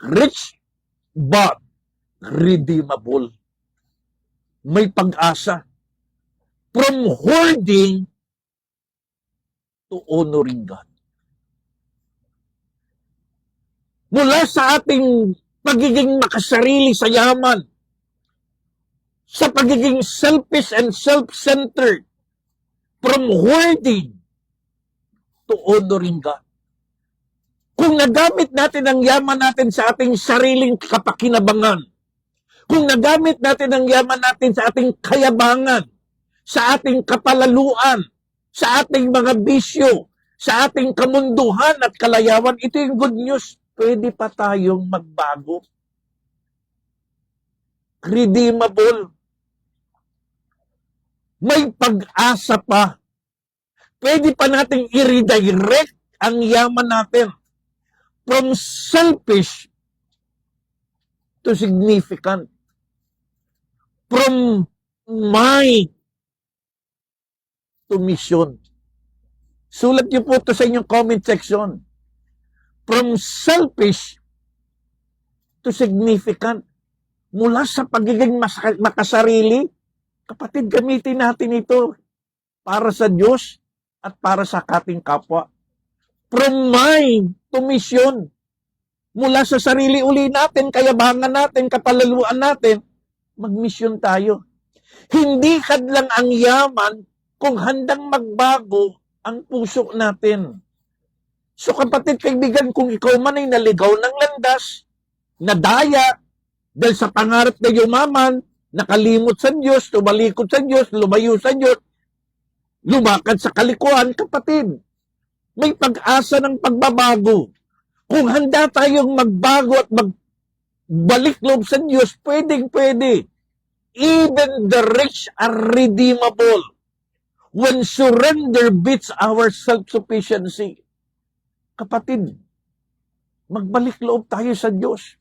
Rich but redeemable. May pag-asa. From hoarding to honoring God. Mula sa ating pagiging makasarili sa yaman, sa pagiging selfish and self-centered, from hoarding to honoring God. Kung nagamit natin ang yaman natin sa ating sariling kapakinabangan, kung nagamit natin ang yaman natin sa ating kayabangan, sa ating kapalaluan, sa ating mga bisyo, sa ating kamunduhan at kalayawan, ito yung good news. Pwede pa tayong magbago. Redeemable. May pag-asa pa. Pwede pa nating i-redirect ang yaman natin from selfish to significant. From mind to mission. Sulat niyo po ito sa inyong comment section. From selfish to significant. Mula sa pagiging makasarili, kapatid, gamitin natin ito para sa Diyos at para sa ating kapwa. From mind to mission. Mula sa sarili uli natin, kayabangan natin, kapalaluan natin, mag-mission tayo. Hindi hadlang ang yaman kung handang magbago ang puso natin. So kapatid, kaibigan, kung ikaw man ay naligaw ng landas, nadaya, dahil sa pangarap na yumaman, nakalimot sa Diyos, tumalikod sa Diyos, lumayo sa Diyos, lumakad sa kalikuan, kapatid, may pag-asa ng pagbabago. Kung handa tayong magbago at magbalik loob sa Diyos, pwedeng-pwede. Even the rich are redeemable when surrender beats our self-sufficiency. Kapatid, magbalik loob tayo sa Diyos.